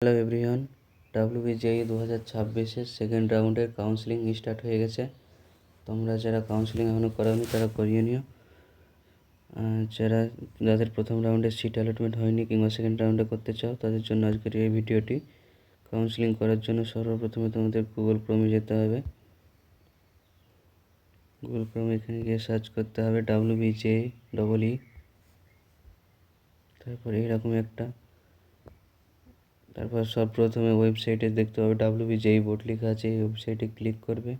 Hello everyone, WBJEE 2026-এর second রাউন্ডের counselling start হয়ে গেছে। তোমরা যারা কাউন্সেলিং এখনও করাওনি তারা করিয়ে নিও। যাদের প্রথম রাউন্ডের সিট অ্যালটমেন্ট হয়নি কিংবা সেকেন্ড রাউন্ডে করতে চাও তাদের জন্য আজকের এই ভিডিওটি। কাউন্সেলিং করার জন্য সর্বপ্রথমে তোমাদের গুগল ক্রোমে যেতে হবে। গুগল ক্রোমে এখানে গিয়ে সার্চ করতে হবে WBJEE। তারপর এইরকম একটা, তারপর প্রথমে ওয়েবসাইটে দেখতে হবে WBJEE বোর্ড লেখা আছে, এই ওয়েবসাইটে ক্লিক করবে।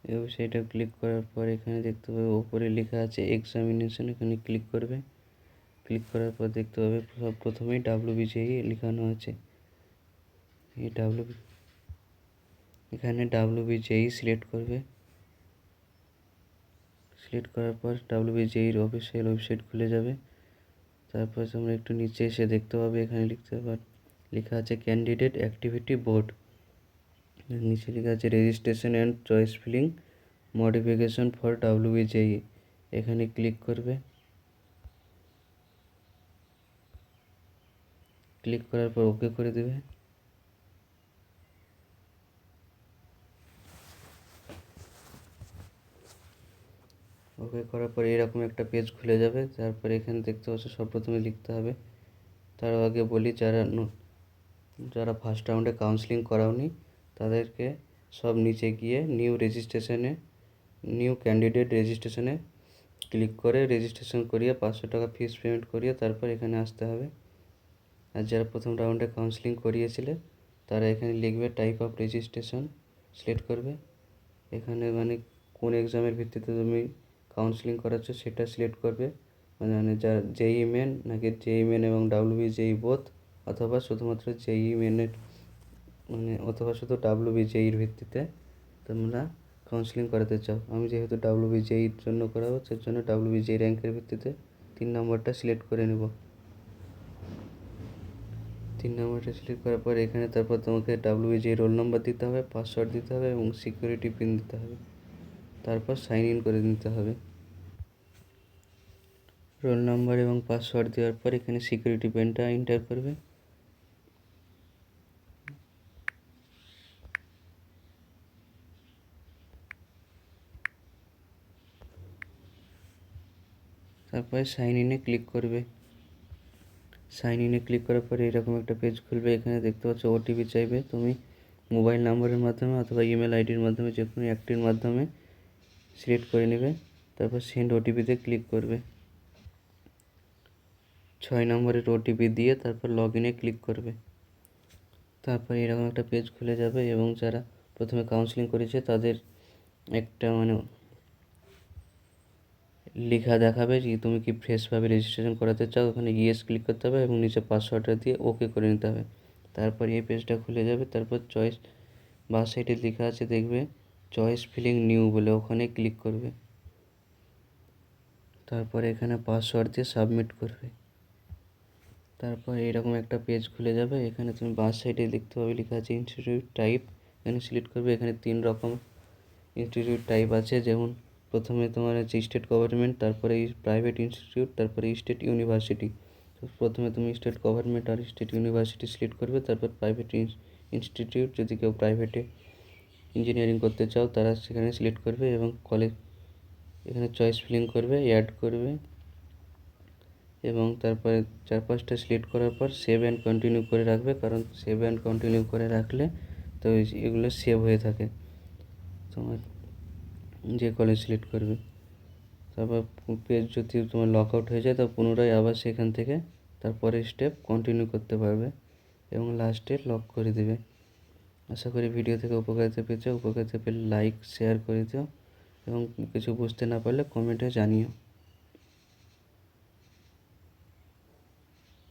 এই ওয়েবসাইটে ক্লিক করার পর এখানে দেখতে পাবে ওপরে লেখা আছে এক্সামিনেশন, এখানে ক্লিক করবে। ক্লিক করার পর দেখতে পাবে প্রথমেই WBJEE লেখানো আছে। এখানে WBJEE সিলেক্ট করবে। সিলেক্ট করার পর WBJEE অফিসিয়াল ওয়েবসাইট খুলে যাবে। তারপর তোমরা একটু নিচে এসে দেখতে পাবে এখানে লেখা আছে ক্যান্ডিডেট অ্যাক্টিভিটি বোর্ড। নিচে লেখা আছে registration and choice filling modification for WBJEE। এখানে ক্লিক করবে। ক্লিক করার পর ওকে করে দেবে। ওকে করার পর এরকম একটা পেজ খুলে যাবে। তারপর এখানে দেখতে পাচ্ছ সর্বপ্রথমে লিখতে হবে। তার আগে বলি যারা ফার্স্ট রাউন্ডে কাউন্সেলিং করাওনি তাদেরকে সব নিচে গিয়ে নিউ ক্যান্ডিডেট রেজিস্ট্রেশনে ক্লিক করে রেজিস্ট্রেশন করিয়ে 500 টাকা ফিস পেমেন্ট করিয়ে তারপর এখানে আসতে হবে। আর যারা প্রথম রাউন্ডে কাউন্সেলিং করিয়েছিলে তারা এখানে লিখবে টাইপ অফ রেজিস্ট্রেশন, সিলেক্ট করবে। এখানে কোন এক্সামের ভিত্তিতে তুমি কাউন্সেলিং করাচ্ছ সেটা সিলেক্ট করবে, যা JEE মেন নাকি JEE মেন এবং WBJEE বোথ, অথবা শুধুমাত্র JEE মেনের অথবা শুধু WBJEEর ভিত্তিতে তোমরা কাউন্সেলিং করাতে চাও। আমি যেহেতু WBJEEর জন্য করাবো সেই জন্য WBJEE র্যাঙ্কের ভিত্তিতে 3 নম্বরটা সিলেক্ট করে নেব। 3 নম্বরটা সিলেক্ট করার পর এখানে তারপর তোমাকে WBJEE রোল নম্বর দিতে হবে, পাসওয়ার্ড দিতে হবে এবং সিকিউরিটি পিন দিতে হবে। তারপর সাইন ইন করে নিতে হবে। রোল নাম্বার এবং পাসওয়ার্ড দেওয়ার পর এখানে সিকিউরিটি পিনটা এন্টার করবে। তারপরে সাইন ইনে ক্লিক করবে। সাইন ইনে ক্লিক করার পরে এরকম একটা পেজ খুলবে। এখানে দেখতে পাচ্ছ OTP চাইবে। তুমি মোবাইল নাম্বারের মাধ্যমে অথবা ইমেল আইডির মাধ্যমে যে কোনো একটির মাধ্যমে সিলেক্ট করে নেবে। তারপর সেন্ড OTPতে ক্লিক করবে। 6 নম্বরের OTP দিয়ে তারপর লগ ইনে ক্লিক করবে। তারপর এরকম একটা পেজ খুলে যাবে এবং যারা প্রথমে কাউন্সেলিং করেছে তাদের একটা লেখা দেখাবে যে তুমি কি ফ্রেশভাবে রেজিস্ট্রেশন করাতে চাও। ওখানে ইয়েস ক্লিক করতে হবে এবং নিচে পাসওয়ার্ডটা দিয়ে ওকে করে নিতে হবে। তারপর এই পেজটা খুলে যাবে। তারপর চয়েস বাঁ সাইডে লেখা আছে দেখবে চয়েস ফিলিং নিউ বলে, ওখানে ক্লিক করবে। তারপর এখানে পাসওয়ার্ড দিয়ে সাবমিট করবে। তারপর এরকম একটা পেজ খুলে যাবে। এখানে তুমি বাঁ সাইডে দেখতে পাবে লেখা আছে ইনস্টিটিউট টাইপ, এখানে সিলেক্ট করবে। এখানে 3 রকম ইনস্টিটিউট টাইপ আছে, যেমন প্রথমে তোমার হচ্ছে স্টেট গভর্নমেন্ট, তারপরে প্রাইভেট ইনস্টিটিউট, তারপরে স্টেট ইউনিভার্সিটি। তো প্রথমে তুমি স্টেট গভর্নমেন্ট আর স্টেট ইউনিভার্সিটি সিলেক্ট করবে। তারপর প্রাইভেট ইনস্টিটিউট, যদি কেউ প্রাইভেটে ইঞ্জিনিয়ারিং করতে চাও তারা সেখানে সিলেক্ট করবে এবং কলেজ এখানে চয়েস ফিলিং করবে, অ্যাড করবে এবং তারপরে 4-5টা সিলেক্ট করার পর সেভ অ্যান্ড কন্টিনিউ করে রাখবে, কারণ সেভ অ্যান্ড কন্টিনিউ করে রাখলে তো এগুলো সেভ হয়ে থাকে তোমার যে কলেজ সিলেক্ট করবে। তারপর পেজ যদি তোমার লক আউট হয়ে যায় তো পুনরায় আবার সেখান থেকে তারপরে স্টেপ কন্টিনিউ করতে পারবে এবং লাস্টে লক করে দেবে। আশা করি ভিডিও থেকে উপকারিতা পেয়েছো। উপকারিতা পেলে লাইক শেয়ার করে দিও এবং কিছু বুঝতে না পারলে কমেন্টে জানিও।